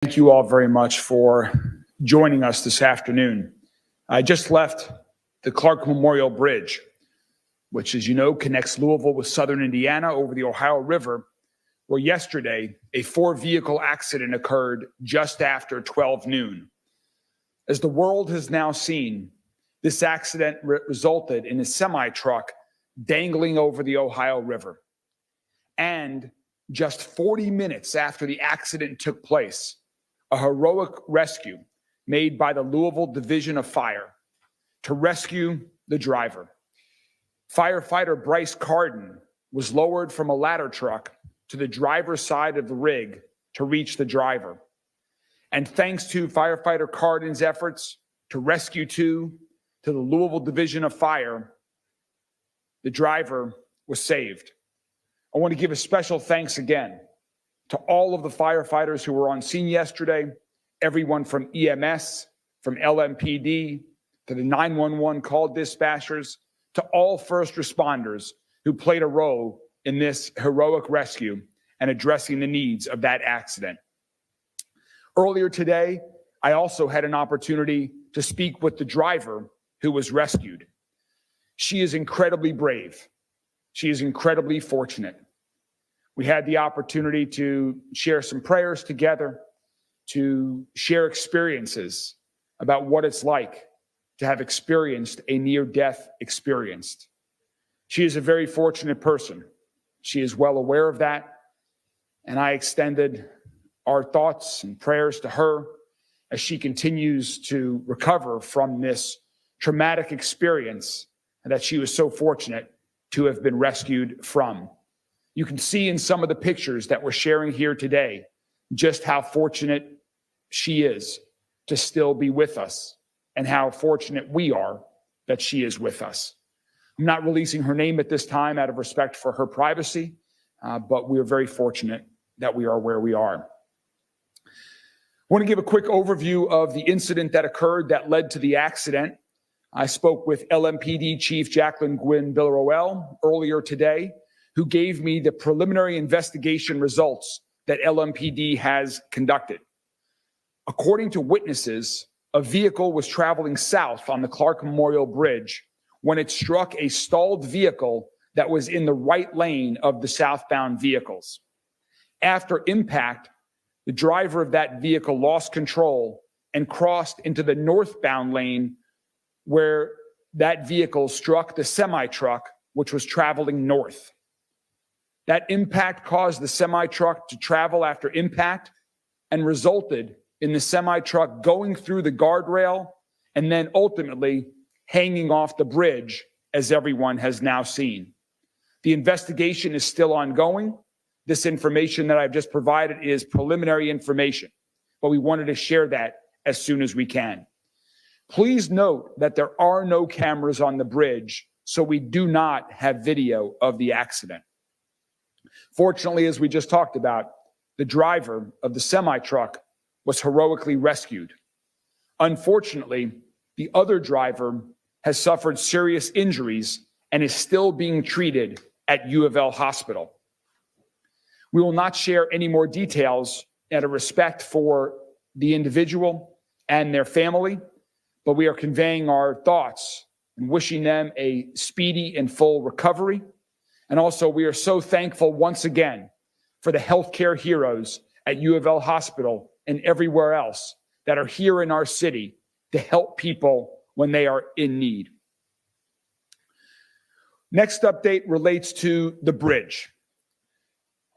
Thank you all very much for joining us this afternoon. I just left the Clark Memorial Bridge, which, as you know, connects Louisville with southern Indiana over the Ohio River, where yesterday a four-vehicle accident occurred just after 12 noon. As the world has now seen, this accident resulted in a semi-truck dangling over the Ohio River. And just 40 minutes after the accident took place, a heroic rescue made by the Louisville Division of Fire to rescue the driver. Firefighter Bryce Carden was lowered from a ladder truck to the driver's side of the rig to reach the driver. And thanks to firefighter Carden's efforts to rescue to the Louisville Division of Fire, the driver was saved. I want to give a special thanks again to all of the firefighters who were on scene yesterday, everyone from EMS, from LMPD, to the 911 call dispatchers, to all first responders who played a role in this heroic rescue and addressing the needs of that accident. Earlier today, I also had an opportunity to speak with the driver who was rescued. She is incredibly brave. She is incredibly fortunate. We had the opportunity to share some prayers together, to share experiences about what it's like to have experienced a near-death experience. She is a very fortunate person. She is well aware of that, and I extended our thoughts and prayers to her as she continues to recover from this traumatic experience that she was so fortunate to have been rescued from. You can see in some of the pictures that we're sharing here today just how fortunate she is to still be with us and how fortunate we are that she is with us. I'm not releasing her name at this time out of respect for her privacy, but we are very fortunate that we are where we are. I want to give a quick overview of the incident that occurred that led to the accident. I spoke with LMPD Chief Jacqueline Gwynn Villaroel earlier today, who gave me the preliminary investigation results that LMPD has conducted. According to witnesses, a vehicle was traveling south on the Clark Memorial Bridge when it struck a stalled vehicle that was in the right lane of the southbound vehicles. After impact, the driver of that vehicle lost control and crossed into the northbound lane where that vehicle struck the semi-truck, which was traveling north. That impact caused the semi-truck to travel after impact and resulted in the semi-truck going through the guardrail and then ultimately hanging off the bridge, as everyone has now seen. The investigation is still ongoing. This information that I've just provided is preliminary information, but we wanted to share that as soon as we can. Please note that there are no cameras on the bridge, so we do not have video of the accident. Fortunately, as we just talked about, the driver of the semi-truck was heroically rescued. Unfortunately, the other driver has suffered serious injuries and is still being treated at U of L Hospital. We will not share any more details out of respect for the individual and their family, but we are conveying our thoughts and wishing them a speedy and full recovery. And also, we are so thankful once again for the healthcare heroes at U of L Hospital and everywhere else that are here in our city to help people when they are in need. Next update relates to the bridge.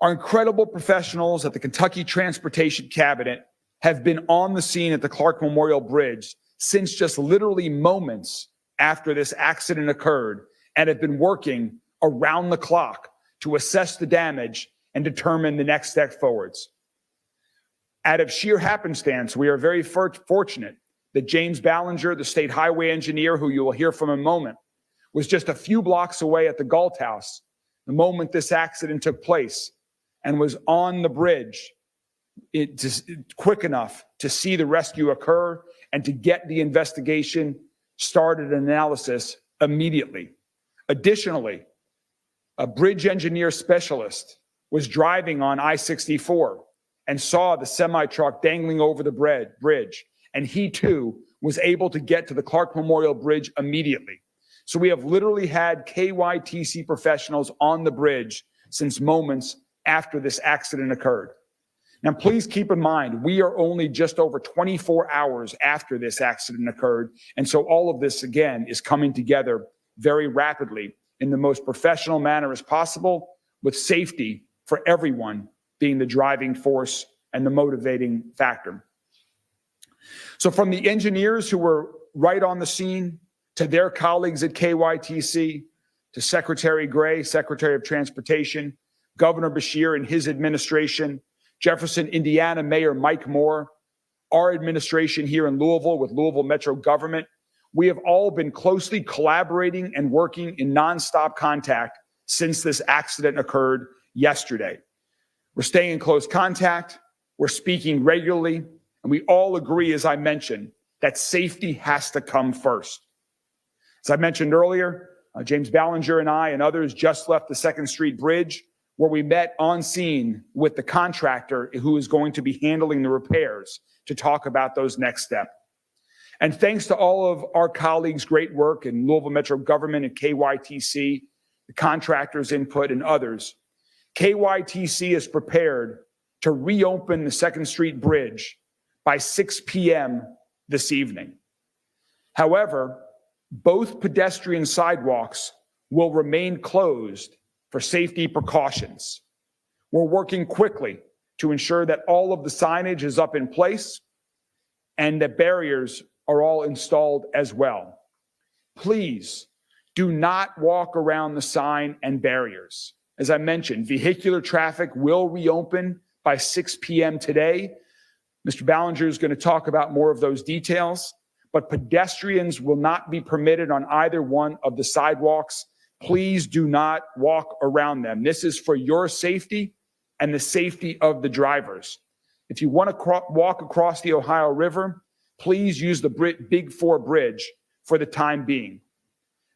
Our incredible professionals at the Kentucky Transportation Cabinet have been on the scene at the Clark Memorial Bridge since just literally moments after this accident occurred and have been working around the clock to assess the damage and determine the next step forwards. Out of sheer happenstance, we are very fortunate that James Ballinger, the state highway engineer, who you will hear from in a moment, was just a few blocks away at the Galt House the moment this accident took place and was on the bridge quick enough to see the rescue occur and to get the investigation started and analysis immediately. Additionally, a bridge engineer specialist was driving on I-64 and saw the semi-truck dangling over the bridge. And he too was able to get to the Clark Memorial Bridge immediately. So we have literally had KYTC professionals on the bridge since moments after this accident occurred. Now, please keep in mind, we are only just over 24 hours after this accident occurred. And so all of this, again, is coming together very rapidly in the most professional manner as possible, with safety for everyone being the driving force and the motivating factor. So from the engineers who were right on the scene, to their colleagues at KYTC, to Secretary Gray, Secretary of Transportation, Governor Beshear and his administration, Jefferson, Indiana Mayor Mike Moore, our administration here in Louisville with Louisville Metro government, we have all been closely collaborating and working in nonstop contact since this accident occurred yesterday. We're staying in close contact, we're speaking regularly, and we all agree, as I mentioned, that safety has to come first. As I mentioned earlier, James Ballinger and I and others just left the 2nd Street Bridge, where we met on scene with the contractor who is going to be handling the repairs to talk about those next steps. And thanks to all of our colleagues' great work in Louisville Metro government and KYTC, the contractors' input and others, KYTC is prepared to reopen the 2nd Street Bridge by 6 p.m. this evening. However, both pedestrian sidewalks will remain closed for safety precautions. We're working quickly to ensure that all of the signage is up in place and that barriers are all installed as well. Please do not walk around the sign and barriers. As I mentioned, vehicular traffic will reopen by 6 p.m. today. Mr. Ballinger is going to talk about more of those details, but pedestrians will not be permitted on either one of the sidewalks. Please do not walk around them. This is for your safety and the safety of the drivers. If you want to walk across the Ohio River, please use the Big 4 Bridge for the time being.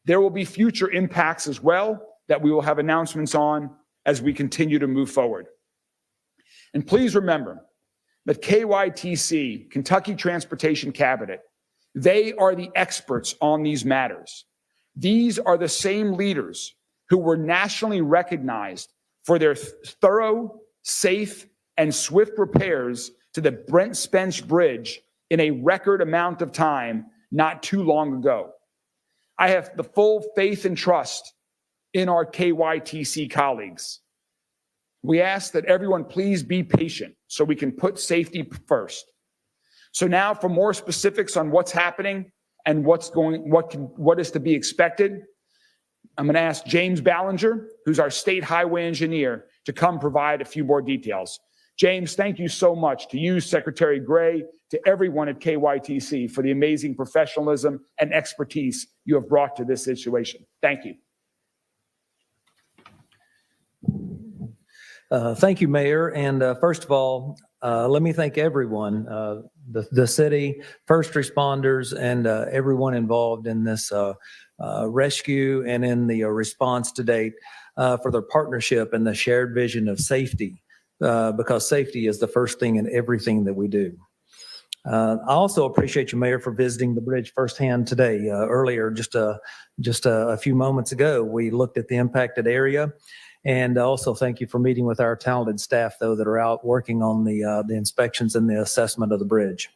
There will be future impacts as well that we will have announcements on as we continue to move forward. And please remember that KYTC, Kentucky Transportation Cabinet, they are the experts on these matters. These are the same leaders who were nationally recognized for their thorough, safe, and swift repairs to the Brent Spence Bridge in a record amount of time not too long ago. I have the full faith and trust in our KYTC colleagues. We ask that everyone please be patient so we can put safety first. So now for more specifics on what's happening and what is to be expected, I'm going to ask James Ballinger, who's our state highway engineer, to come provide a few more details. James, thank you so much to you, Secretary Gray, to everyone at KYTC for the amazing professionalism and expertise you have brought to this situation. Thank you. Thank you, Mayor. And first of all, let me thank everyone, the city, first responders, and everyone involved in this rescue and in the response to date for their partnership and the shared vision of safety, because safety is the first thing in everything that we do. I also appreciate you, Mayor, for visiting the bridge firsthand today. Earlier, just a few moments ago, we looked at the impacted area. And also thank you for meeting with our talented staff, though, that are out working on the inspections and the assessment of the bridge.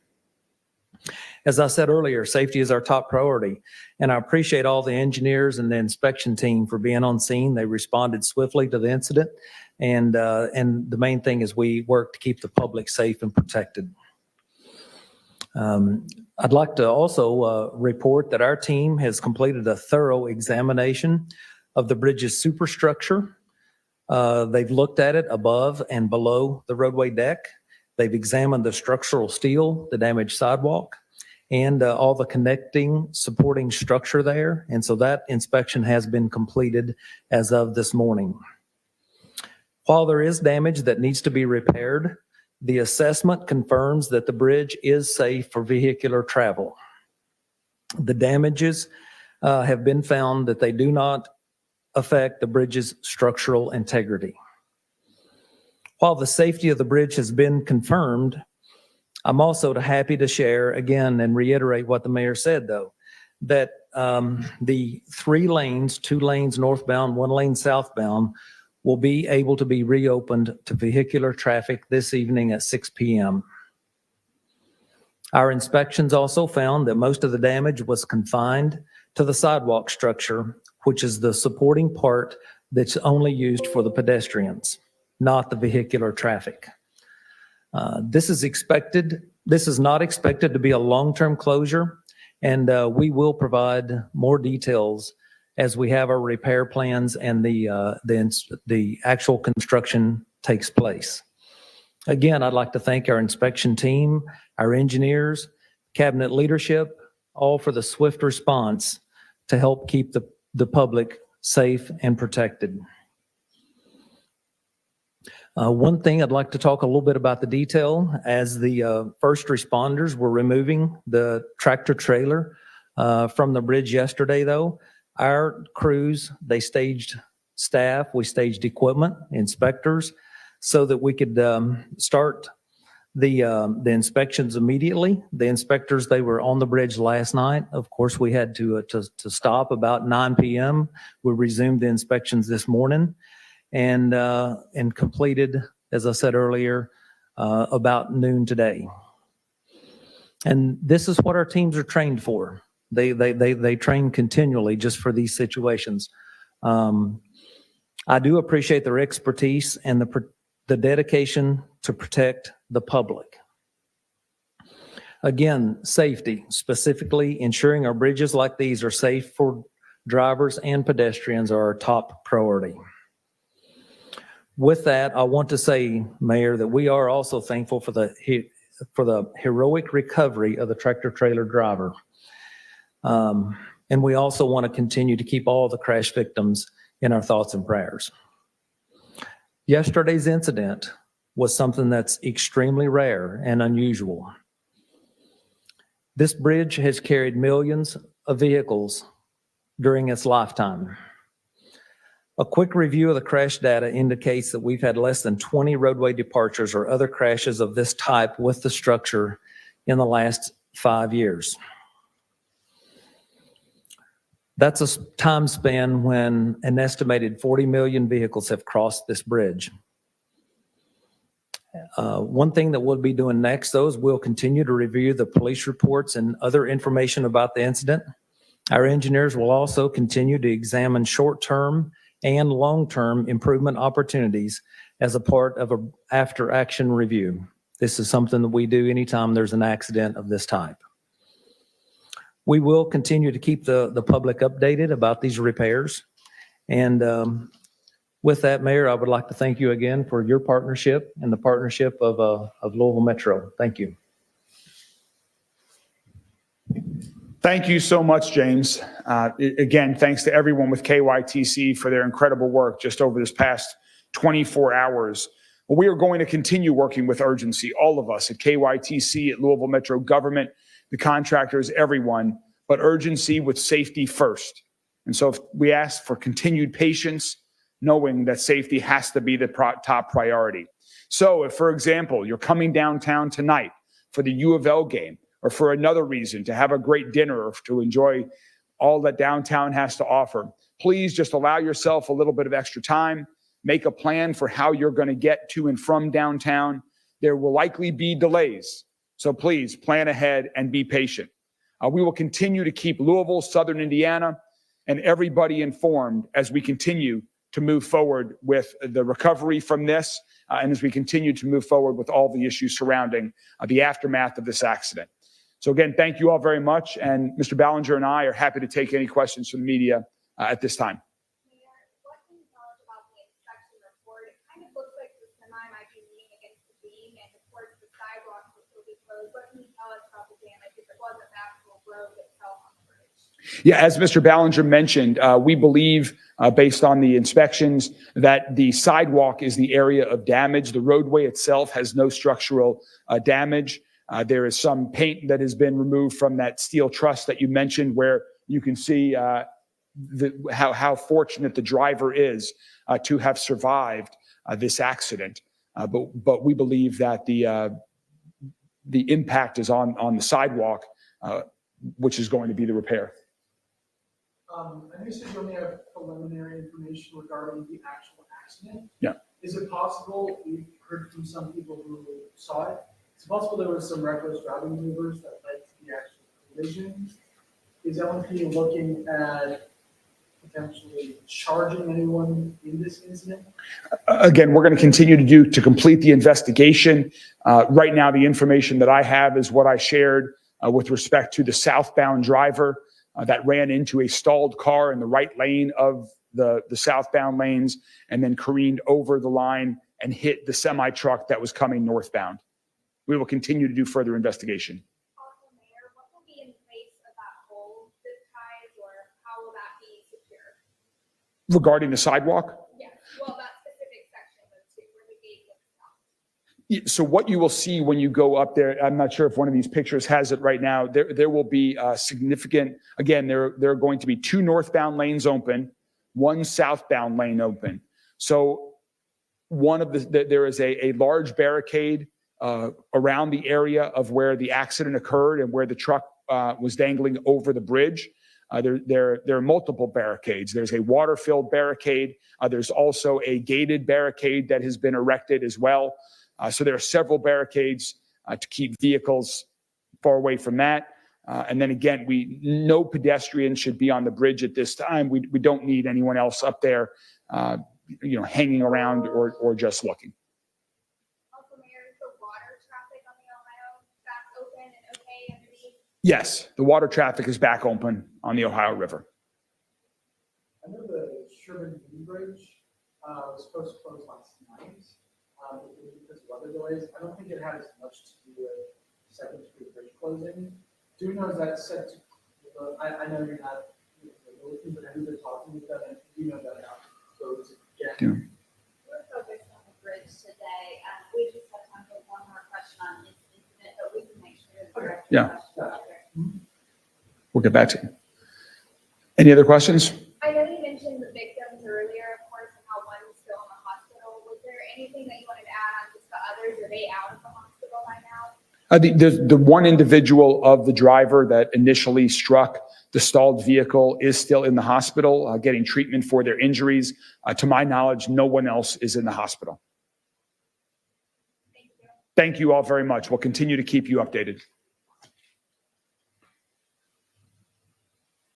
As I said earlier, safety is our top priority, and I appreciate all the engineers and the inspection team for being on scene. They responded swiftly to the incident, and the main thing is we work to keep the public safe and protected. I'd like to also report that our team has completed a thorough examination of the bridge's superstructure. They've looked at it above and below the roadway deck. They've examined the structural steel, the damaged sidewalk, and all the connecting supporting structure there. And so that inspection has been completed as of this morning. While there is damage that needs to be repaired, the assessment confirms that the bridge is safe for vehicular travel. The damages have been found that they do not affect the bridge's structural integrity. While the safety of the bridge has been confirmed, I'm also happy to share again and reiterate what the mayor said, though, that the 3 lanes, 2 lanes northbound, 1 lane southbound, will be able to be reopened to vehicular traffic this evening at 6 p.m. Our inspections also found that most of the damage was confined to the sidewalk structure, which is the supporting part that's only used for the pedestrians, not the vehicular traffic. This is not expected to be a long-term closure, and we will provide more details as we have our repair plans and the actual construction takes place. Again, I'd like to thank our inspection team, our engineers, cabinet leadership, all for the swift response to help keep the public safe and protected. One thing I'd like to talk a little bit about the detail. As the first responders were removing the tractor trailer from the bridge yesterday, though, our crews, they staged staff, we staged equipment, inspectors, so that we could start the inspections immediately. The inspectors, they were on the bridge last night. Of course, we had to stop about 9 p.m. We resumed the inspections this morning and completed, as I said earlier, about noon today. And this is what our teams are trained for. They train continually just for these situations. I do appreciate their expertise and the dedication to protect the public. Again, safety, specifically ensuring our bridges like these are safe for drivers and pedestrians, are our top priority. With that, I want to say, Mayor, that we are also thankful for the heroic recovery of the tractor trailer driver. And we also want to continue to keep all the crash victims in our thoughts and prayers. Yesterday's incident was something that's extremely rare and unusual. This bridge has carried millions of vehicles during its lifetime. A quick review of the crash data indicates that we've had less than 20 roadway departures or other crashes of this type with the structure in the last 5 years. That's a time span when an estimated 40 million vehicles have crossed this bridge. One thing that we'll be doing next, though, is we'll continue to review the police reports and other information about the incident. Our engineers will also continue to examine short-term and long-term improvement opportunities as a part of an after-action review. This is something that we do anytime there's an accident of this type. We will continue to keep the public updated about these repairs. And with that, Mayor, I would like to thank you again for your partnership and the partnership of Louisville Metro. Thank you. Thank you so much, James. Again, thanks to everyone with KYTC for their incredible work just over this past 24 hours. We are going to continue working with urgency, all of us at KYTC, at Louisville Metro government, the contractors, everyone, but urgency with safety first. And so if we ask for continued patience, knowing that safety has to be the top priority. So if, for example, you're coming downtown tonight for the U of L game, or for another reason, to have a great dinner or to enjoy all that downtown has to offer, please just allow yourself a little bit of extra time. Make a plan for how you're going to get to and from downtown. There will likely be delays, so please plan ahead and be patient. We will continue to keep Louisville, Southern Indiana, and everybody informed as we continue to move forward with the recovery from this, and as we continue to move forward with all the issues surrounding the aftermath of this accident. So again, thank you all very much. And Mr. Ballinger and I are happy to take any questions from the media at this time. Mayor, what can you tell us about the inspection report? It kind of looks like the semi might be leaning against the beam, and of course the sidewalk will be closed. What can you tell us about the damage if it wasn't the actual road itself on the bridge? Yeah, as Mr. Ballinger mentioned, we believe, based on the inspections, that the sidewalk is the area of damage. The roadway itself has no structural damage. There is some paint that has been removed from that steel truss that you mentioned, where you can see how fortunate the driver is to have survived this accident. But we believe that the impact is on the sidewalk, which is going to be the repair. I know you said you only have preliminary information regarding the actual accident. Yeah. Is it possible, we've heard from some people who saw it, it's possible there was some reckless driving maneuvers that led to the actual collision? Is LMP looking at potentially charging anyone in this incident? Again, we're going to continue to complete the investigation. Right now, the information that I have is what I shared with respect to the southbound driver that ran into a stalled car in the right lane of the southbound lanes and then careened over the line and hit the semi truck that was coming northbound. We will continue to do further investigation. Also, Mayor, what will be in place of that hole, zip ties, or how will that be secured? Regarding the sidewalk, Yes, well, that specific section, those two, where the gate was stopped. so what you will see when you go up there, I'm not sure if one of these pictures has it right now, there will be significant, again, there are going to be 2 northbound lanes open, 1 southbound lane open. So there is a large barricade around the area of where the accident occurred and where the truck was dangling over the bridge. There are multiple barricades. There's a water-filled barricade. There's also a gated barricade that has been erected as well. So there are several barricades to keep vehicles far away from that. And then again, no pedestrians should be on the bridge at this time. We don't need anyone else up there, hanging around or just looking. Also, Mayor, is the water traffic on the Ohio back open and okay underneath? Yes, the water traffic is back open on the Ohio River. I know the Greenberg was supposed to close last night because of weather delays. I don't think it had as much to do with 2nd Street Bridge closing. Do you know, is that set to, I know you're not, but have you been talking with them? And do you know that now? So it's again. We're focused on the bridge today. We just have time for one more question on this incident, but we can make sure to direct your Yeah. questions out there. We'll get back to you. Any other questions? I know you mentioned the victims earlier, of course, and how one's still in the hospital. Was there anything that you wanted to add on just the others? Are they out of the hospital by now? The one individual of the driver that initially struck the stalled vehicle is still in the hospital, getting treatment for their injuries. To my knowledge, no one else is in the hospital. Thank you. Thank you all very much. We'll continue to keep you updated.